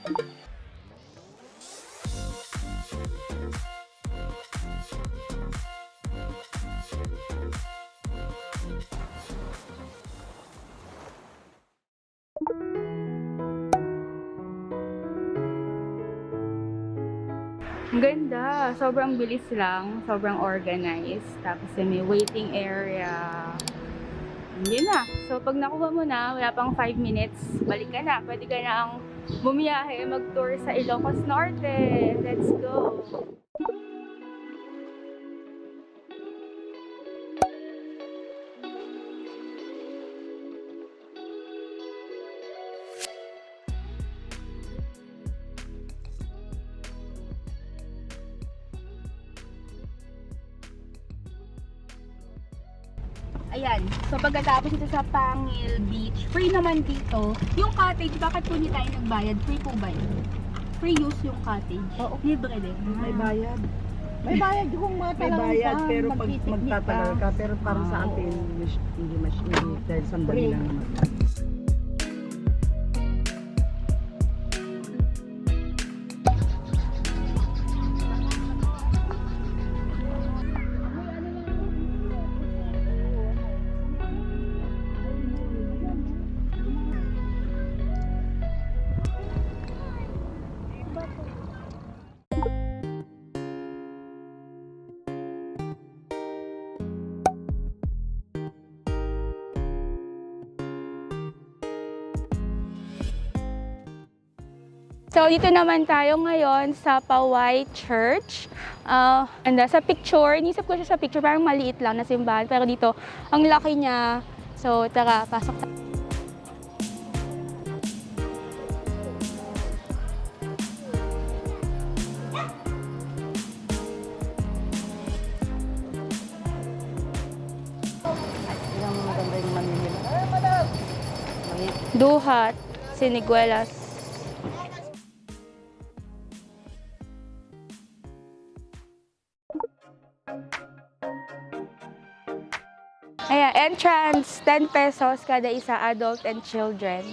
Ang ganda. Sobrang bilis lang. Sobrang organized. Tapos may waiting area. Hindi na. So, pag nakuha mo na, wala pang 5 minutes, balik ka na. Pwede ka na ang bumiyahe, mag-tour sa Ilocos Norte. Let's go! Ayan. So, pagkatapos ito sa Pangil Beach, free naman dito. Yung cottage, bakit po hindi tayo nagbayad? Free po ba yun? Free use yung cottage? Oo. Libre din. May bayad. May bayad kung mga May bayad pero pag magpipiknik magtatagal ka. Pero para sa atin, hindi dahil sandali lang naman. So, dito naman tayo ngayon sa Paway Church. Sa picture, inisip ko siya sa picture, parang maliit lang na simbahan. Pero dito, ang laki niya. So, tara, pasok tayo. Yan ang maganda yung Manila. Duhat, Siniguelas. Ayan, entrance, 10 pesos kada isa, adult and children.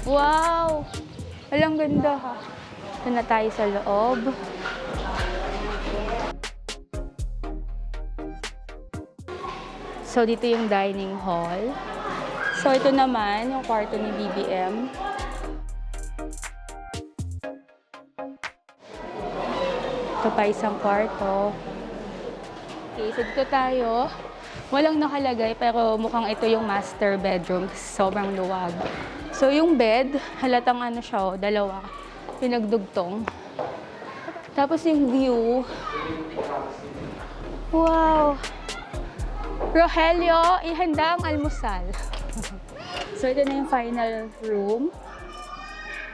Wow! Walang ganda ha. Ito na tayo sa loob. So, dito yung dining hall. So, ito naman yung kwarto ni BBM. Ito pa isang kwarto. Okay, so dito tayo. Walang nakalagay pero mukhang ito yung master bedroom. Sobrang luwag. So, yung bed, halatang ano siya, dalawa. Pinagdugtong. Tapos yung view. Wow! Rogelio, ihanda ang almusal. So, ito na yung final room.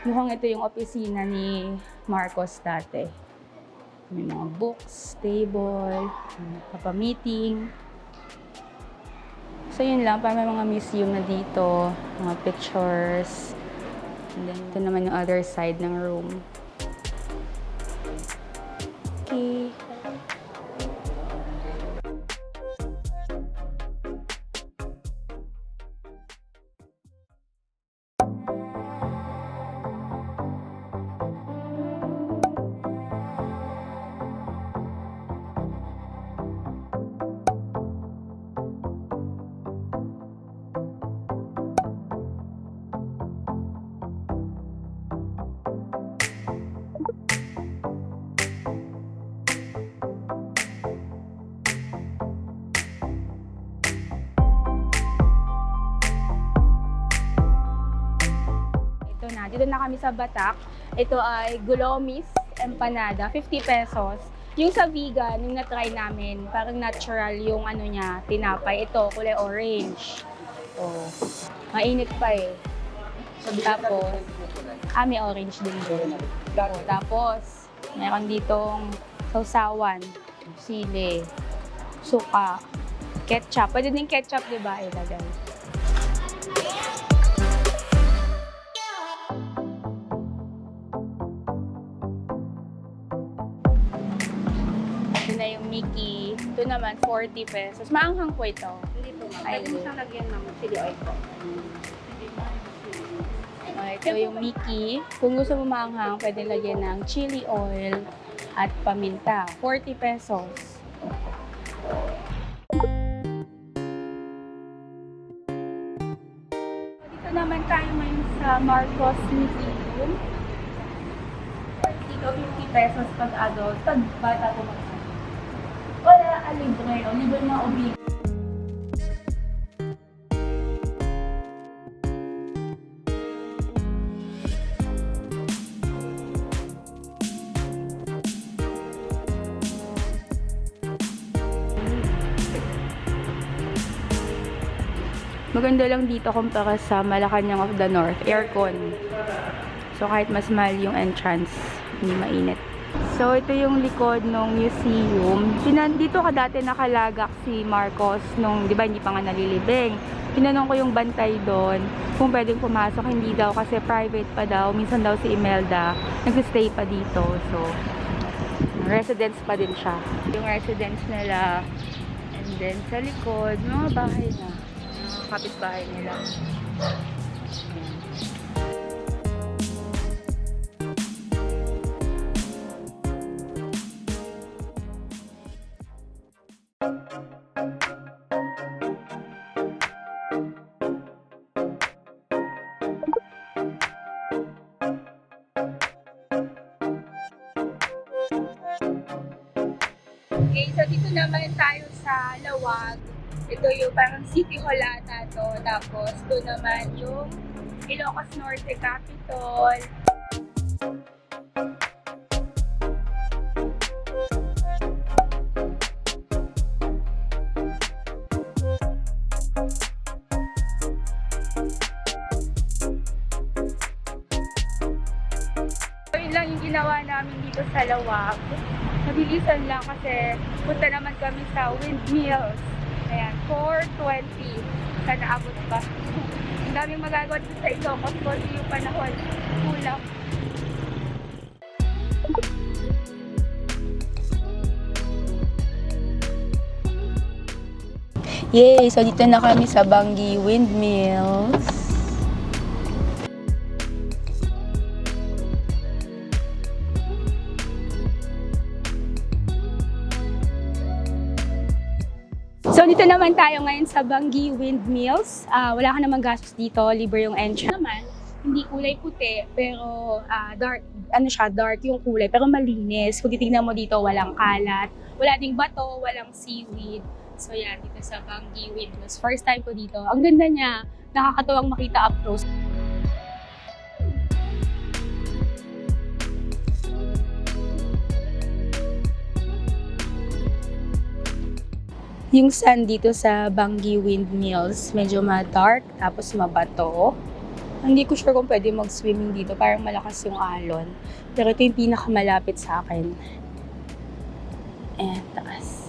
Mukhang ito yung opisina ni Marcos dati. May mga books, table, kapamiting. So, yun lang. Parang may mga museum na dito. Mga pictures. And then, ito naman yung other side ng room. Okay. Dito na kami sa Batak. Ito ay Gulomis Empanada, 50 pesos. Yung sa vegan, yung na-try namin, parang natural yung ano niya, tinapay. Ito, kulay orange. Oh, mainit pa eh. Tapos, may orange din doon. Tapos, meron ditong sausawan, sili, suka, ketchup. Pwede din ketchup, di ba, ilagay. Mickey. Ito naman, 40 pesos. Maanghang po ito. Hindi po, ma'am. Ay, Pwede mo siyang lagyan ng chili oil po. Ito yung Mickey. Kung gusto mo maanghang, pwede lagyan ng chili oil at paminta. 40 pesos. Dito naman tayo ngayon sa Marcos Museum. Dito 50 pesos pag adult, pag bata po wala, libre. O, libre na oblig. Maganda lang dito kumpara sa Malacanang of the North, aircon. So kahit mas mahal yung entrance, hindi mainit. So ito yung likod ng museum. Dito ka dati nakalagak si Marcos nung, di ba, hindi pa nga nalilibing. Tinanong ko yung bantay doon kung pwedeng pumasok. Hindi daw kasi private pa daw. Minsan daw si Imelda nag-stay pa dito. So residence pa din siya. Yung residence nila. And then sa likod, mga bahay na. Kapitbahay nila. Okay, so dito naman tayo sa Lawag. Ito yung parang City Hall ata to. Tapos doon naman yung Ilocos Norte Capitol. So yun lang yung ginawa namin dito sa Lawag. Mabilisan lang kasi punta naman kami sa Windmills. Ayan, 4:20. Sana abot pa. Ang daming magagawa dito sa Ilocos kasi yung panahon kulang. Yay! So dito na kami sa Bangi Windmills. So, dito naman tayo ngayon sa Bangi Windmills. Wala ka namang gastos dito, libre yung entrance. Naman, hindi kulay puti, pero dark, dark yung kulay, pero malinis. Kung titignan mo dito, walang kalat, wala ding bato, walang seaweed. So, yan, dito sa Bangi Windmills. First time ko dito. Ang ganda niya, nakakatuwang makita up close. Yung sand dito sa Bangi Windmills, medyo ma-dark, tapos mabato. Hindi ko sure kung pwede mag-swimming dito, parang malakas yung alon. Pero ito yung pinakamalapit sa akin. Ayan, taas.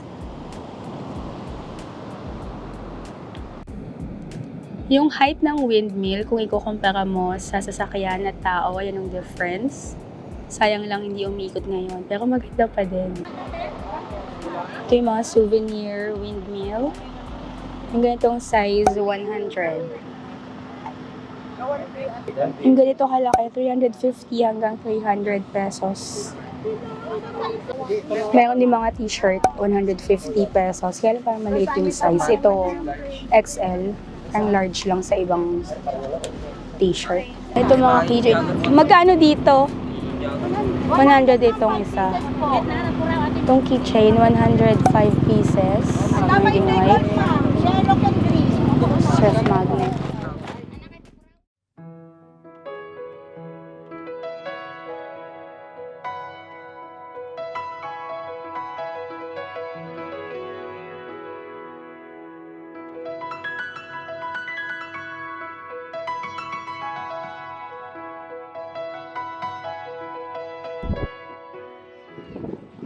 Yung height ng windmill, kung ikukumpara mo sa sasakyan at tao, ayan ang difference. Sayang lang hindi umikot ngayon, pero maganda pa din. Ito yung mga souvenir windmill. Yung ganitong size, 100. Yung ganito kalaki, 350 hanggang 300 pesos. Meron din mga t-shirt, 150 pesos. Kaya parang maliit yung size. Ito, XL. Ang large lang sa ibang t-shirt. Ito mga keychain. Magkano dito? 100 itong isa. Itong keychain, 105 pieces. Maging white. Chef magnet.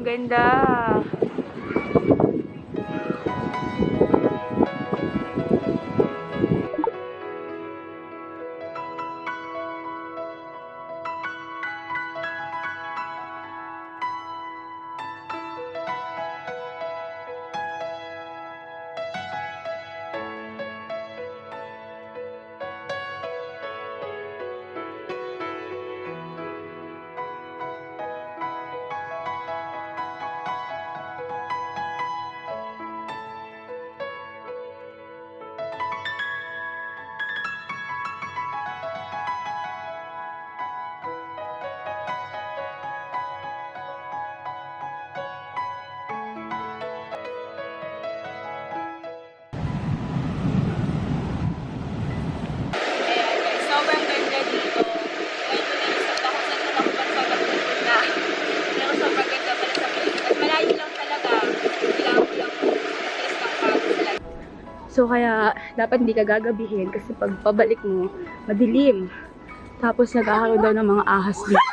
Ang ganda. So kaya dapat hindi ka gagabihin kasi pag pabalik mo, madilim. Tapos nagkakaroon daw ng mga ahas dito.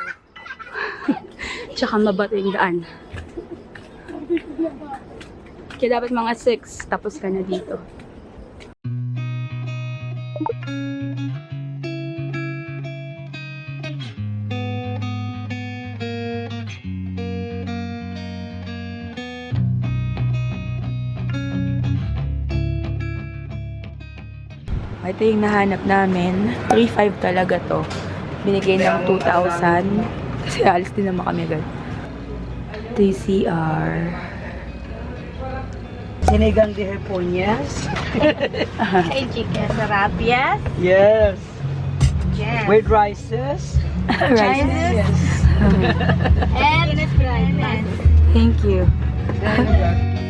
Tsaka mabato yung daan. Kaya dapat mga 6, tapos ka na dito. Ito yung nahanap namin. 3,500 talaga to. Binigay ng 2,000. Kasi alis din naman kami agad. Ito yung CR. Sinigang de Hiponias. Ay, chicken. Sarap, yes? Yes. Yes. With rices. Rice. Yes. And fried. Thank you. Then,